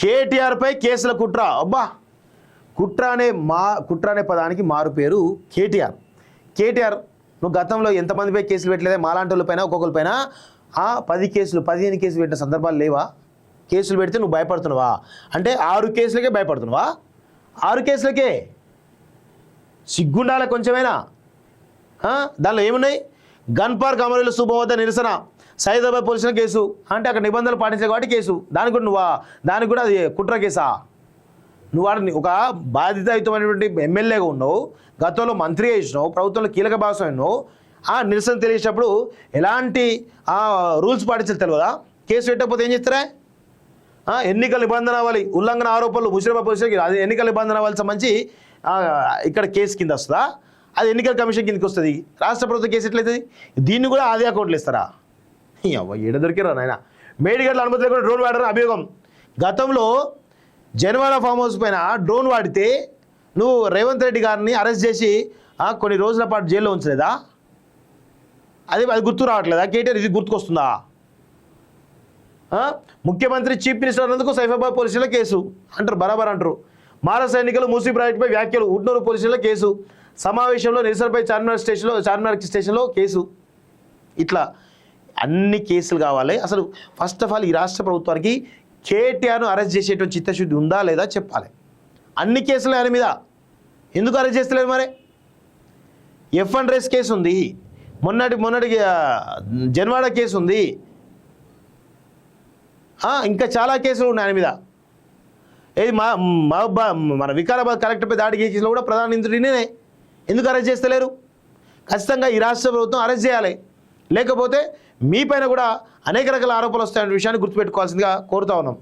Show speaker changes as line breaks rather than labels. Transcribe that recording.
కేటీఆర్పై కేసుల కుట్ర. అబ్బా, కుట్ర అనే పదానికి మారు పేరు కేటీఆర్. నువ్వు గతంలో ఎంతమందిపై కేసులు పెట్టలేదే? మాలాంటి వాళ్ళపైన ఒక్కొక్కరిపైన 10 కేసులు 15 కేసులు పెట్టిన సందర్భాలు లేవా? కేసులు పెడితే నువ్వు భయపడుతున్నావా? అంటే 6 కేసులకే భయపడుతున్నావా? 6 కేసులకే సిగ్గుండాల కొంచెమైనా. దానిలో ఏమున్నాయి? గన్ పార్క్ అమరుల శుభం వద్ద నిరసన, సైదాబాద్ పోలీసుల కేసు. అంటే అక్కడ నిబంధనలు పాటించాలి కాబట్టి కేసు. దానికి కూడా అది కుట్ర కేసా? నువ్వు వాడిని ఒక బాధ్యతాయుతమైనటువంటి ఎమ్మెల్యేగా ఉన్నావు, గతంలో మంత్రిగా ఇచ్చినావు, ప్రభుత్వంలో కీలక భాగం ఉన్నావు. నిరసన తెలిసినప్పుడు ఎలాంటి రూల్స్ పాటించాలి తెలియదా? కేసు పెట్టకపోతే ఏం చేస్తారా? ఎన్నికల నిబంధనావళి ఉల్లంఘన ఆరోపణలు ముషిరాబాద్ పోలీసులకి అది ఎన్నికల నిబంధనావళి సంబంధించి ఇక్కడ కేసు కింద వస్తుందా? అది ఎన్నికల కమిషన్ కిందకి వస్తుంది. రాష్ట్ర ప్రభుత్వం కేసు ఎట్లయితుంది? దీన్ని కూడా ఆది అకౌంట్లు ఇస్తారా? ఏడ దొరికిరా నాయన. మేడిగడ్ల అనుమతి లేకుండా డ్రోన్ వాడారని అభియోగం. గతంలో జనవాడ ఫామ్ హౌస్ పైన డ్రోన్ వాడితే నువ్వు రేవంత్ రెడ్డి గారిని అరెస్ట్ చేసి కొన్ని రోజుల పాటు జైల్లో ఉంచలేదా? అది గుర్తు రావట్లేదా? కేటీఆర్ ఇది గుర్తుకొస్తుందా? ముఖ్యమంత్రి చీఫ్ మినిస్టర్ అన్నందుకు సైఫాబాద్ పోలీసుల కేసు అంటారు, బరాబర్ అంటారు. మాల సైనికులు మూసీ ప్రాజెక్టుపై వ్యాఖ్యలు, ఉట్నూరు పోలీసుల కేసు, సమావేశంలో నిరసనపై చార్మినార్ స్టేషన్లో కేసు. ఇట్లా అన్ని కేసులు కావాలి. అసలు ఫస్ట్ ఆఫ్ ఆల్ ఈ రాష్ట్ర ప్రభుత్వానికి కేటీఆర్ను అరెస్ట్ చేసేటువంటి చిత్తశుద్ధి ఉందా లేదా చెప్పాలి. అన్ని కేసులు ఆయన మీద ఎందుకు అరెస్ట్ చేస్తలేదు మరి? F1 రేస్ కేసు ఉంది, మొన్నటి జన్వాడ కేసు ఉంది, ఇంకా చాలా కేసులు ఉన్నాయి ఆయన మీద. ఏది మన వికారాబాద్ కలెక్టర్పై దాడి కేసులో కూడా ప్రధాన నిందితుడినే ఎందుకు అరెస్ట్ చేస్తలేరు? ఖచ్చితంగా ఈ రాష్ట్ర ప్రభుత్వం అరెస్ట్ చేయాలి, లేకపోతే మీ పైన కూడా అనేక రకాల ఆరోపణలు వస్తాయనే విషయాన్ని గుర్తుపెట్టుకోవాల్సిందిగా కోరుతా ఉన్నాం.